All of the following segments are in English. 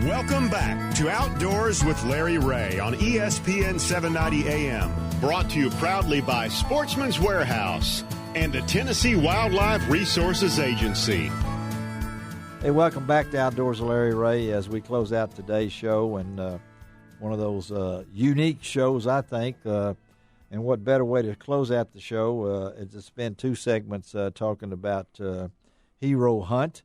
Welcome back to Outdoors with Larry Ray on ESPN 790 AM. Brought to you proudly by Sportsman's Warehouse and the Tennessee Wildlife Resources Agency. Hey, welcome back to Outdoors with Larry Ray as we close out today's show, and one of those unique shows, I think. And what better way to close out the show is to spend two segments talking about Hero Hunt.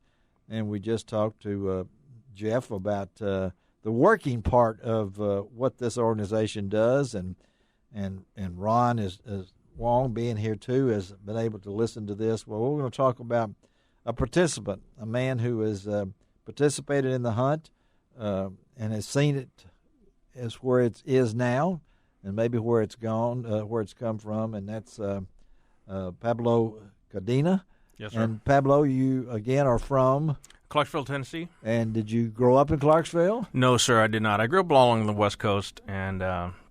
And we just talked to Jeff about the working part of what this organization does, and Ron is Wong being here too has been able to listen to this. Well, we're going to talk about a participant, a man who has participated in the hunt and has seen it as where it is now, and maybe where it's gone, where it's come from, and that's Pablo Cadena. Yes, sir. And Pablo, you again are from Clarksville, Tennessee. And did you grow up in Clarksville? No, sir, I did not. I grew up along the West Coast, and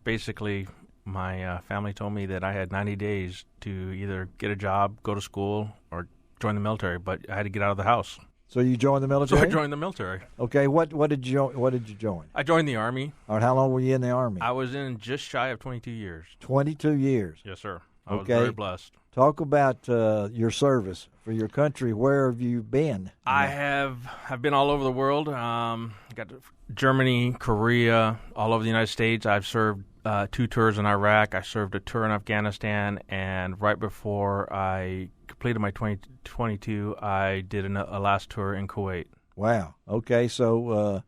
basically my family told me that I had 90 days to either get a job, go to school, or join the military, but I had to get out of the house. So you joined the military? So I joined the military. Okay, what did you join? I joined the Army. All right, how long were you in the Army? I was in just shy of 22 years. 22 years. Yes, sir. I was very blessed. Talk about your service for your country. Where have you been? I've been all over the world. Got to Germany, Korea, all over the United States. I've served 2 tours in Iraq. I served a tour in Afghanistan, and right before I completed my 2022, I did a last tour in Kuwait. Wow. Okay, so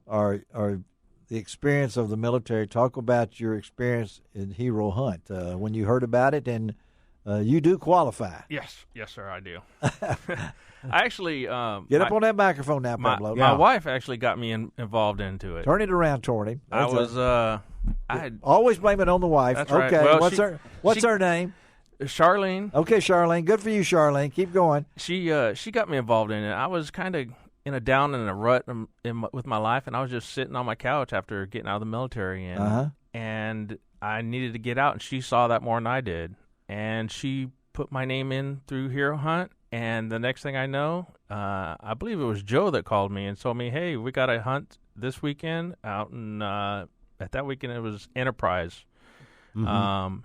our the experience of the military. Talk about your experience in Hero Hunt when you heard about it, and you do qualify. Yes, sir, I do. I actually get up on that microphone now, Pablo. My wife actually got me involved into it. Turn it around toward him. I had always blame it on the wife. That's okay, right. Well, what's her name? Charlene. Okay, Charlene. Good for you, Charlene. Keep going. She got me involved in it. I was kind of in a down and a rut with my life, and I was just sitting on my couch after getting out of the military, and I needed to get out, and she saw that more than I did, and she put my name in through Hero Hunt, and the next thing I know, I believe it was Joe that called me and told me, hey, we got a hunt this weekend out in at that weekend it was Enterprise. Mm-hmm.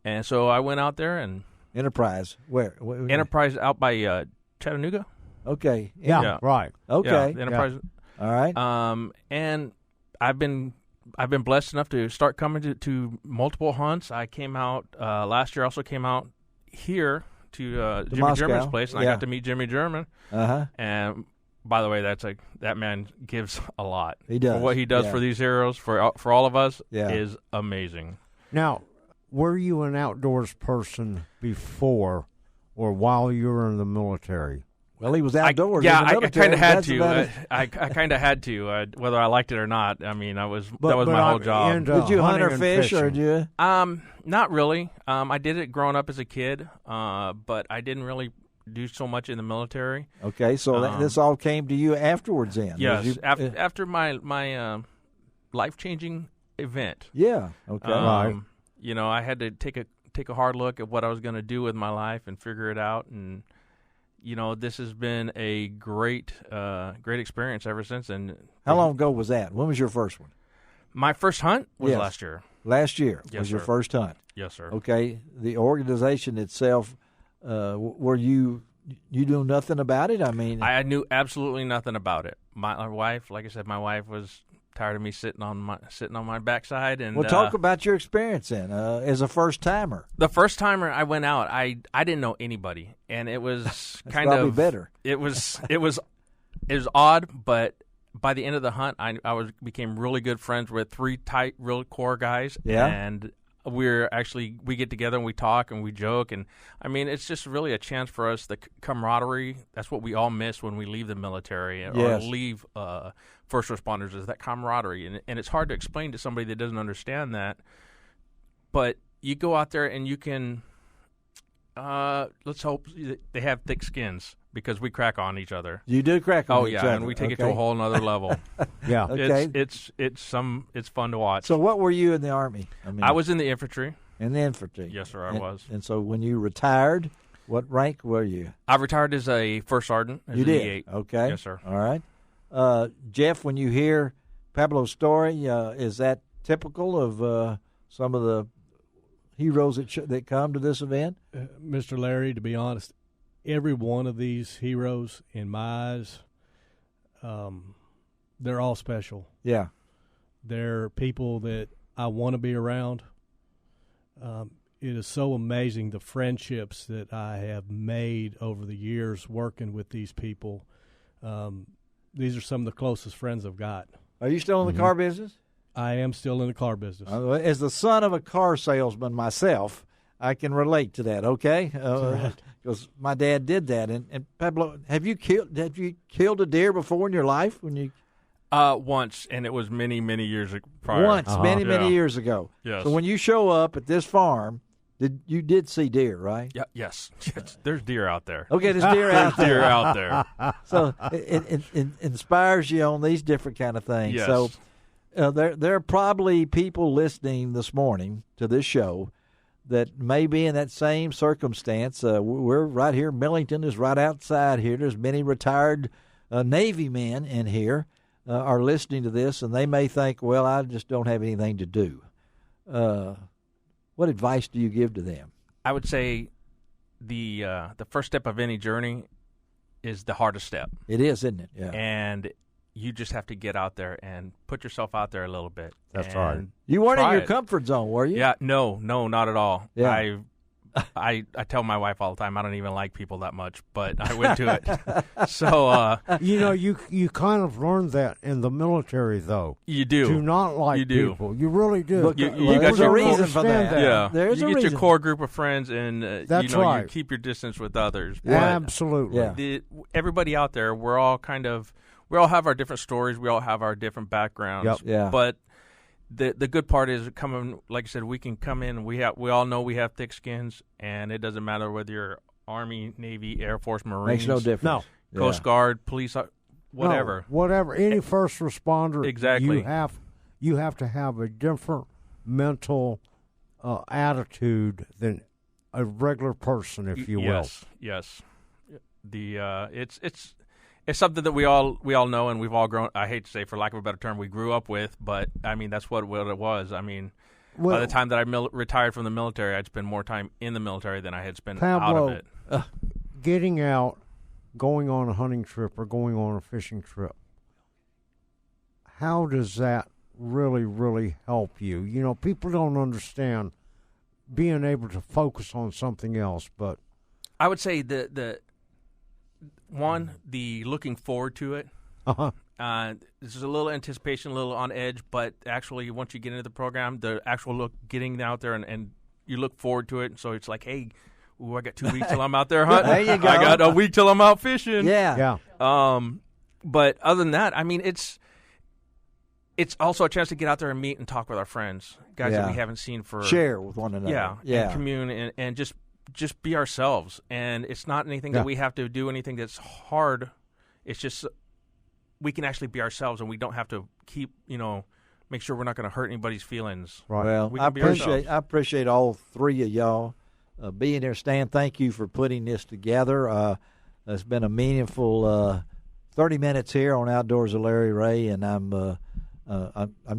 And so I went out there and Enterprise. Where? Enterprise out by Chattanooga. Okay. Yeah. Right. Okay. Yeah, Enterprise. Yeah. All right. And I've been blessed enough to start coming to multiple hunts. I came out last year. Also came out here to Jimmy Moscow. German's place, and I got to meet Jimmy German. And by the way, that man gives a lot. He does. For what he does for these heroes, for all of us, is amazing. Now, were you an outdoors person before or while you were in the military? Well, he was outdoors. I kind of had to. I kind of had to, whether I liked it or not. I mean, that was my whole job. Did you hunt or fish, or did you? Not really. I did it growing up as a kid, but I didn't really do so much in the military. Okay, so this all came to you afterwards, then? Yes, after my life-changing event. Yeah. Okay. Right. You know, I had to take a hard look at what I was going to do with my life and figure it out. And you know, this has been a great experience ever since. And how long ago was that? When was your first one? My first hunt was last year. Last year was your first hunt. Yes, sir. Okay. The organization itself, were you knew nothing about it? I mean, I knew absolutely nothing about it. My wife, like I said, was tired of me sitting on my backside. And well, talk about your experience then as a first timer. The first timer I went out, I didn't know anybody, and it was kind probably of better. It was odd, but by the end of the hunt, I became really good friends with 3 tight, real core guys. Yeah. And we get together and we talk and we joke, and I mean, it's just really a chance for us, the camaraderie. That's what we all miss when we leave the military or leave first responders, is that camaraderie, and it's hard to explain to somebody that doesn't understand that. But you go out there and you can let's hope they have thick skins, because we crack on each other. You do crack on each other. And we take it to a whole nother level. Yeah. Okay. It's fun to watch. So what were you in the Army? I was in the infantry. In the infantry. Yes, sir, I was. And so when you retired, what rank were you? I retired as a first sergeant. You did? E8. Okay. Yes, sir. All right. Jeff, when you hear Pablo's story, is that typical of some of the heroes that come to this event? Mr. Larry, to be honest, every one of these heroes, in my eyes, they're all special. Yeah. They're people that I want to be around. It is so amazing the friendships that I have made over the years working with these people. These are some of the closest friends I've got. Are you still in the car business? I am still in the car business. As the son of a car salesman myself, I can relate to that. Okay, because my dad did that. And Pablo, have you killed a deer before in your life? When you once, and it was many years prior. Once, many years ago. Yes. So when you show up at this farm, you did see deer, right? Yeah. Yes. There's deer out there. Okay, there's deer out there. Deer out there. So it inspires you on these different kind of things. Yes. So there are probably people listening this morning to this show that may be in that same circumstance. We're right here. Millington is right outside here. There's many retired Navy men in here are listening to this, and they may think, well, I just don't have anything to do. What advice do you give to them? I would say the first step of any journey is the hardest step. It is, isn't it? Yeah. And you just have to get out there and put yourself out there a little bit. That's right. You weren't in your it. comfort zone, were you? Yeah, no, not at all. Yeah. I tell my wife all the time I don't even like people that much, but I went to it. So you kind of learned that in the military, though. you do. Do not like You do. people. You really do. Look, You well, got there's your a reason for understand that. Yeah, There's you a get reason. your core group of friends, and That's you right. keep your distance with others. But Absolutely. Yeah. Everybody out there, we all have our different stories. We all have our different backgrounds. Yep. Yeah. But the good part is coming, like I said, we can come in. We all know we have thick skins, and it doesn't matter whether you're Army, Navy, Air Force, Marines, Makes no difference. No. Coast Guard, police, whatever. No, whatever. Any first responder. Exactly. You have to have a different mental attitude than a regular person, if you will. Yes. It's something that we all know, and we've all grown. I hate to say, for lack of a better term, we grew up with. But I mean, that's what it was. I mean, by the time that I retired from the military, I'd spend more time in the military than I had spent out of it. Getting out, going on a hunting trip or going on a fishing trip, how does that really, really help you? You know, people don't understand being able to focus on something else, but I would say the looking forward to it. There's a little anticipation, a little on edge, but actually once you get into the program, the actual getting out there and you look forward to it. So it's like, hey, I got 2 weeks till I'm out there hunting. There you go. I got a week till I'm out fishing. Yeah. But other than that, I mean, it's also a chance to get out there and meet and talk with our friends, guys that we haven't seen for share with one another. And commune and just be ourselves. And it's not anything that we have to do anything that's hard. It's just we can actually be ourselves, and we don't have to keep make sure we're not going to hurt anybody's feelings. Right. Well, I appreciate all three of y'all being here. Stan, thank you for putting this together. It's been a meaningful 30 minutes here on Outdoors with Larry Ray, and I'm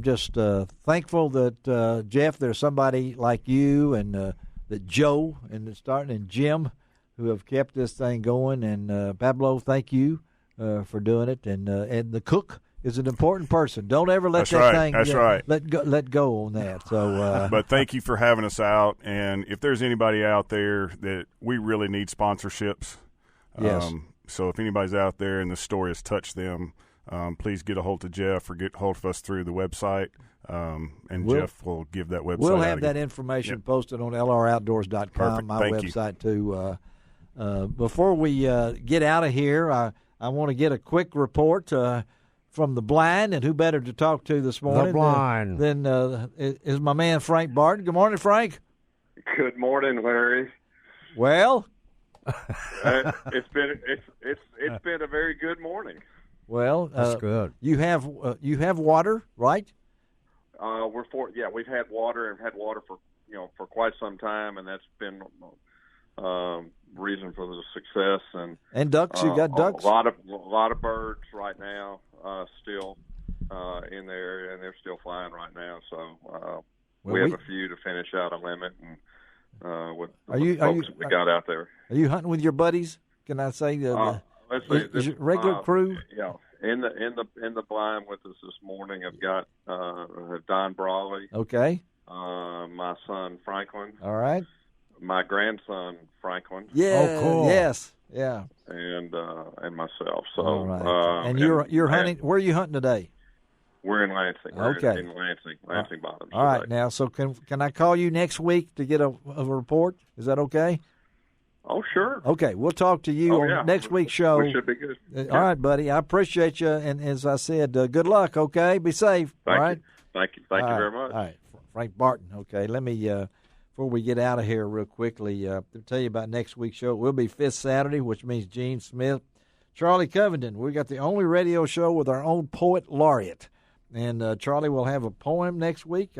just thankful that Jeff, there's somebody like you and that Joe and Jim who have kept this thing going, and Pablo, thank you for doing it, and the cook is an important person. Don't ever let thing. That's right. Let go on that. So, but thank you for having us out. And if there's anybody out there that we really need sponsorships, yes. So if anybody's out there and the story has touched them, please get a hold of Jeff or get a hold of us through the website, and Jeff will give that website. We'll have that information posted on lroutdoors.com, Perfect. my Thank website too. Before we get out of here, I want to get a quick report from the blind, and who better to talk to this morning the blind than is my man Frank Barton. Good morning, Frank. Good morning, Larry. Well, it's been a very good morning. Well, that's good. You have water, right? We've had water and had water for quite some time, and that's been reason for the success. And ducks, you got ducks? A lot of birds right now still in the area, and they're still flying right now. So we have a few to finish out a limit, and with the folks that we got out there. Are you hunting with your buddies? Can I say let's see, is your regular crew? Yeah, in the blind with us this morning, I've got Don Brawley. Okay. My son Franklin. All right. My grandson Franklin. Yeah. Oh, cool. Yes. Yeah. And myself. So. All right. And you're hunting. Where are you hunting today? We're in Lansing. We're okay. in Lansing Bottoms. All right. Now, so can I call you next week to get a report? Is that okay? Oh, sure. Okay, we'll talk to you on next week's show. We should be good. All right, buddy. I appreciate you, and as I said, good luck. Okay, be safe. Thank all right. Thank you very much. All right, Frank Barton. Okay, let me before we get out of here real quickly, to tell you about next week's show. It will be Fifth Saturday, which means Gene Smith, Charlie Covington. We got the only radio show with our own poet laureate, and Charlie will have a poem next week.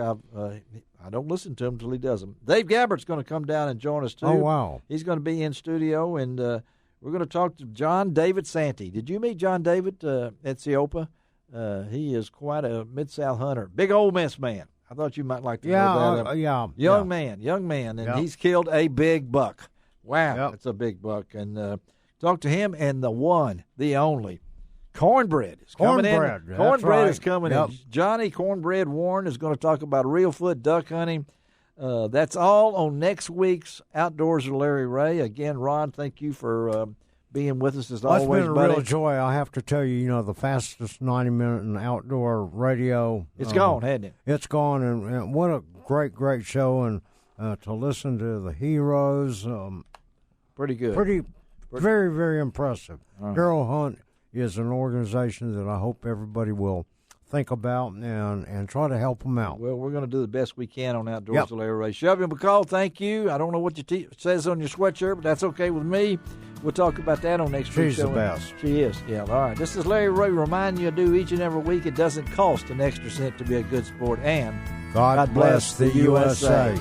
I don't listen to him until he does them. Dave Gabbert's going to come down and join us, too. Oh, wow. He's going to be in studio, and we're going to talk to John David Santee. Did you meet John David at Seopa? He is quite a Mid-South hunter. Big Ole Miss man. I thought you might like to know about him. Young man, and he's killed a big buck. Wow, that's a big buck. And talk to him and the one, the only, Cornbread is coming in. Cornbread is coming in. Johnny Cornbread Warren is going to talk about real foot duck hunting. That's all on next week's Outdoors with Larry Ray. Again, Ron, thank you for being with us as always, buddy. It's been a buddy. real joy. I have to tell you, the fastest 90-minute in outdoor radio. It's gone, hasn't it? It's gone, and what a great show. And to listen to the heroes. Pretty good. Very, very impressive. Right. Hero Hunt is an organization that I hope everybody will think about and try to help them out. Well, we're going to do the best we can on Outdoors with Larry Ray. Shelby McCall, thank you. I don't know what your says on your sweatshirt, but that's okay with me. We'll talk about that on next week's show. She's the best. She is, yeah. All right. This is Larry Ray reminding you to do each and every week. It doesn't cost an extra cent to be a good sport, and God bless the USA.